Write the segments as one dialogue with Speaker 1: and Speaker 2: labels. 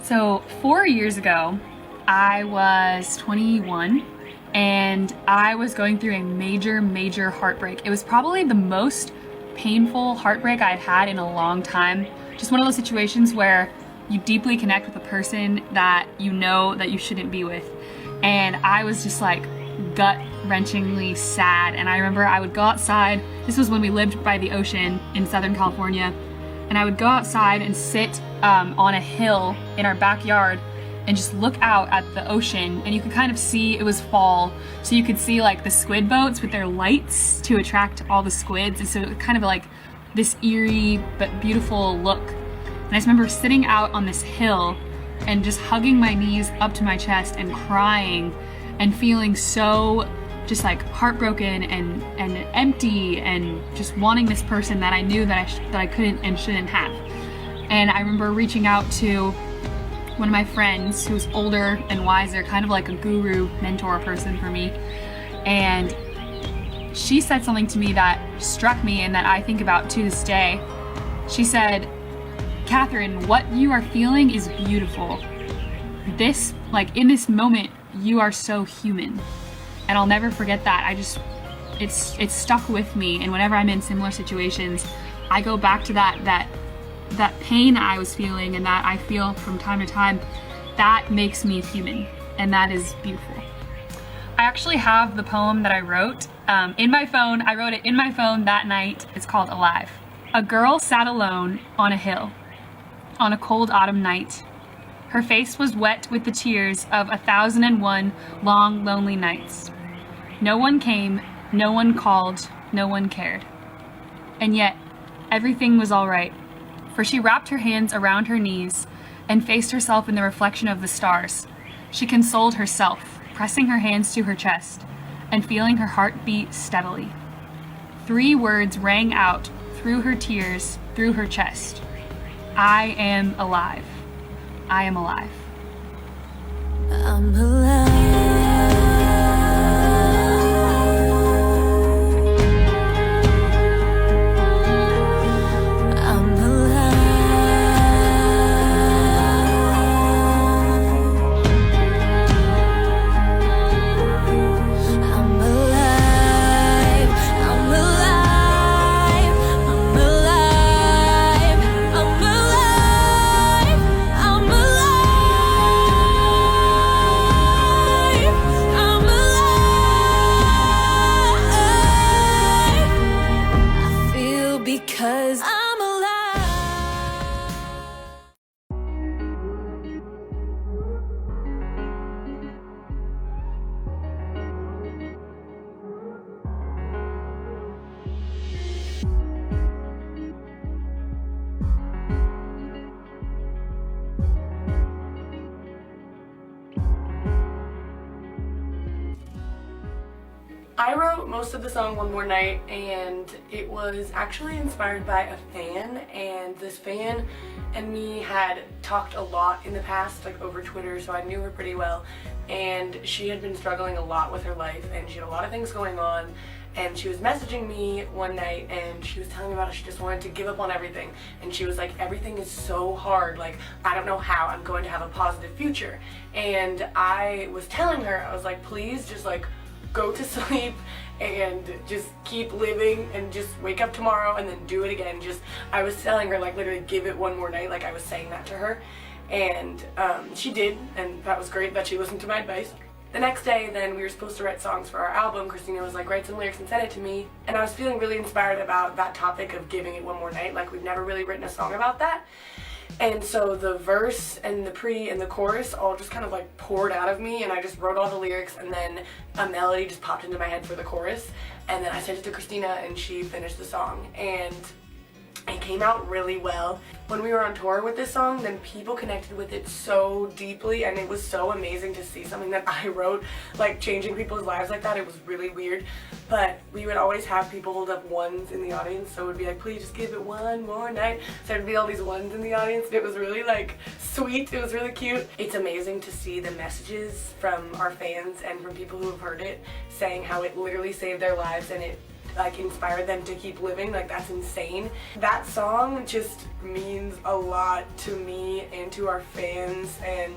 Speaker 1: So 4 years ago, I was 21 and I was going through a major heartbreak. It was probably the most painful heartbreak I'd had in a long time. Just one of those situations where you deeply connect with a person that you know that you shouldn't be with. And I was just like gut-wrenchingly sad. And I remember I would go outside. This was when we lived by the ocean in Southern California. And I would go outside and sit on a hill in our backyard and just look out at the ocean, and you could kind of see, it was fall, so you could see like the squid boats with their lights to attract all the squids, and so it was kind of like this eerie but beautiful look. And I just remember sitting out on this hill and just hugging my knees up to my chest and crying and feeling so just like heartbroken and empty and just wanting this person that I knew that I couldn't and shouldn't have. And I remember reaching out to one of my friends who was older and wiser, kind of like a guru mentor person for me, and she said something to me that struck me and that I think about to this day. She said, "Catherine, what you are feeling is beautiful. This, like in this moment, you are so human." And I'll never forget that. It's stuck with me, and whenever I'm in similar situations, I go back to that pain I was feeling and that I feel from time to time. That makes me human, and that is beautiful. I actually have the poem that I wrote in my phone. I wrote it in my phone that night. It's called Alive. A girl sat alone on a hill on a cold autumn night. Her face was wet with the tears of 1,001 long, lonely nights. No one came, no one called, no one cared. And yet, everything was all right, for she wrapped her hands around her knees and faced herself in the reflection of the stars. She consoled herself, pressing her hands to her chest and feeling her heart beat steadily. 3 words rang out through her tears, through her chest. I am alive. I am alive.
Speaker 2: I'm alive. Because I'm alive.
Speaker 3: I wrote most of the song One More Night, and it was actually inspired by a fan, and this fan and me had talked a lot in the past, like over Twitter, so I knew her pretty well, and she had been struggling a lot with her life, and she had a lot of things going on, and she was messaging me one night, and she was telling me about how she just wanted to give up on everything, and she was like, everything is so hard, like, I don't know how I'm going to have a positive future. And I was telling her, I was like, please just like go to sleep and just keep living and just wake up tomorrow and then do it again. I was telling her, like, literally give it one more night, like I was saying that to her, and she did, and that was great that she listened to my advice. The next day then we were supposed to write songs for our album. Christina was like, write some lyrics and send it to me, and I was feeling really inspired about that topic of giving it one more night. Like, we've never really written a song about that. And so the verse and the pre and the chorus all just kind of like poured out of me, and I just wrote all the lyrics, and then a melody just popped into my head for the chorus, and then I sent it to Christina and she finished the song, and it came out really well. When we were on tour with this song, then people connected with it so deeply, and it was so amazing to see something that I wrote like changing people's lives like that. It was really weird, but we would always have people hold up ones in the audience, so it would be like, please just give it one more night. So there'd be all these ones in the audience, and it was really like sweet. It was really cute. It's amazing to see the messages from our fans and from people who have heard it saying how it literally saved their lives, and it like inspired them to keep living. Like, that's insane. That song just means a lot to me and to our fans, and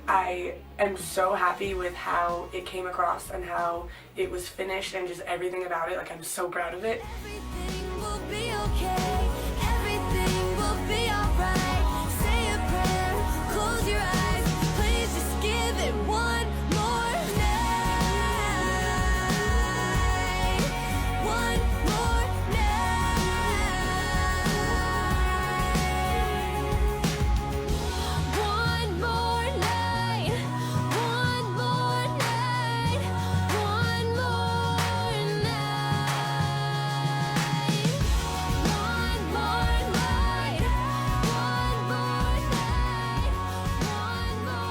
Speaker 3: I am so happy with how it came across and how it was finished and just everything about it. Like, I'm so proud of it.
Speaker 2: Everything will be okay. Everything will be alright. Say a prayer, close your eyes. Please just give it one more night. One more night. One more night. One more night. One more night. One more night. One more night. One more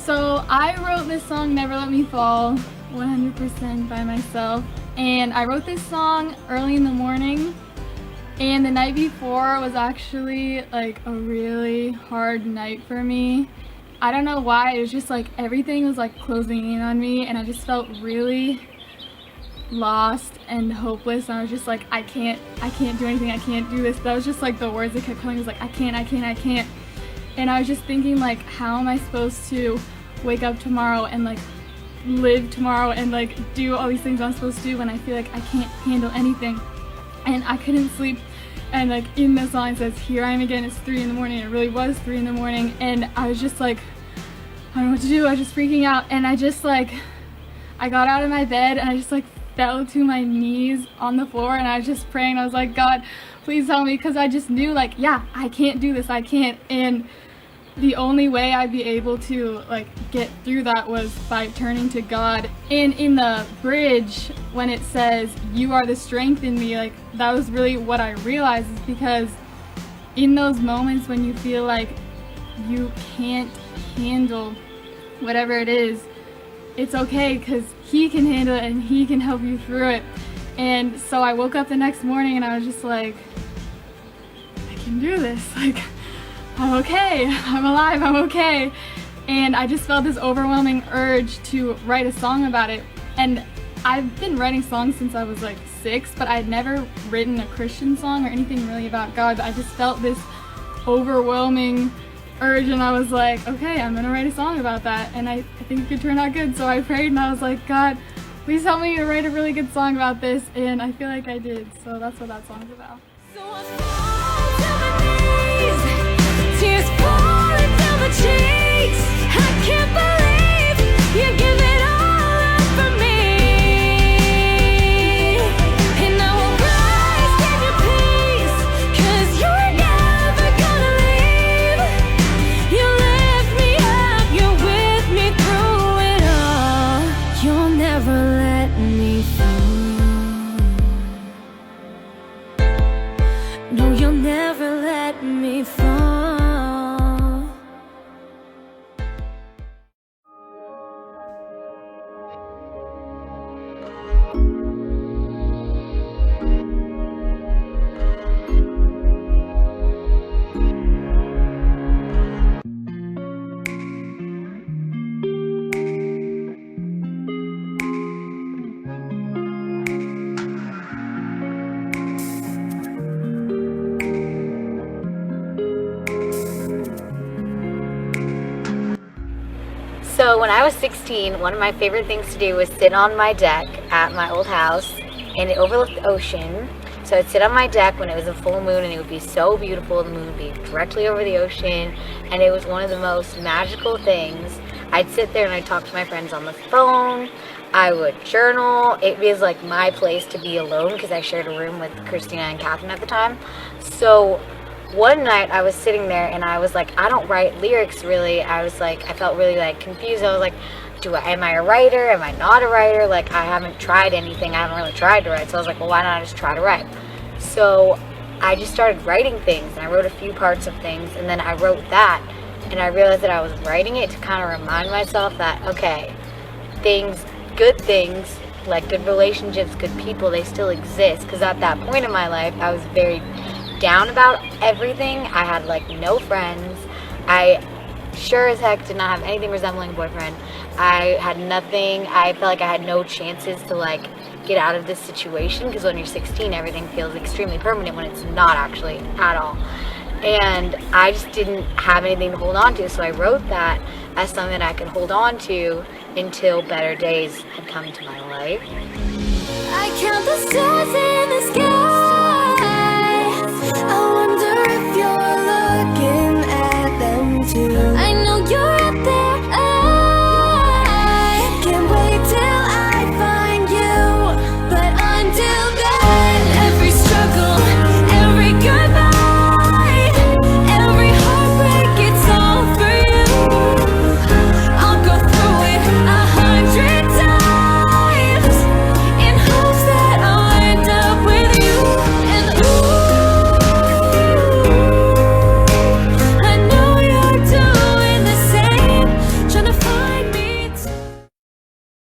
Speaker 1: So I wrote this song, Never Let Me Fall, 100% by myself. And I wrote this song early in the morning. And the night before was actually like a really hard night for me. I don't know why, it was just like everything was like closing in on me, and I just felt really lost and hopeless. And I was just like, I can't do anything, I can't do this. That was just like the words that kept coming, was like, I can't. And I was just thinking, like, how am I supposed to wake up tomorrow and like live tomorrow and like do all these things I'm supposed to do when I feel like I can't handle anything. And I couldn't sleep. And like in the song it says, here I am again, it's 3 in the morning. It really was 3 in the morning. And I was just like, I don't know what to do. I was just freaking out. And I just like, I got out of my bed and I just like fell to my knees on the floor, and I was just praying. I was like, God, please help me, because I just knew, like, yeah, I can't do this, I can't. And the only way I'd be able to like get through that was by turning to God. And in the bridge, when it says, you are the strength in me, like, that was really what I realized, is because in those moments when you feel like you can't handle whatever it is, it's okay, because He can handle it and He can help you through it. And so I woke up the next morning and I was just like, I can do this, like, I'm okay, I'm alive, I'm okay. And I just felt this overwhelming urge to write a song about it. And I've been writing songs since I was like 6, but I'd never written a Christian song or anything really about God. But I just felt this overwhelming urge, and I was like, okay, I'm gonna write a song about that, and I think it could turn out good. So I prayed and I was like, God, please help me to write a really good song about this, and I feel like I did. So that's what that song's about.
Speaker 2: So I fall to my knees, tears falling down my cheeks. I can't believe you give it all up for me. And I will rise in your peace, 'cause you're never gonna leave. You lift me up, you're with me through it all. You'll never let me fall. No, you'll never let me fall.
Speaker 4: So when I was 16, one of my favorite things to do was sit on my deck at my old house, and it overlooked the ocean. So I'd sit on my deck when it was a full moon, and it would be so beautiful. The moon would be directly over the ocean, and it was one of the most magical things. I'd sit there and I'd talk to my friends on the phone. I would journal. It was like my place to be alone, because I shared a room with Christina and Catherine at the time. So one night I was sitting there and I was like, I don't write lyrics really. I felt really like confused. I was like, am I a writer? Am I not a writer? Like, I haven't tried anything. I haven't really tried to write. So I was like, well, why not just try to write? So I just started writing things, and I wrote a few parts of things, and then I wrote that, and I realized that I was writing it to kind of remind myself that, okay, good things, like good relationships, good people, they still exist. Because at that point in my life, I was very down about everything. I had like no friends. I sure as heck did not have anything resembling a boyfriend. I had nothing. I felt like I had no chances to like get out of this situation, because when you're 16, everything feels extremely permanent when it's not actually at all. And I just didn't have anything to hold on to, so I wrote that as something that I could hold on to until better days had come into my life.
Speaker 2: I count the stars in the sky.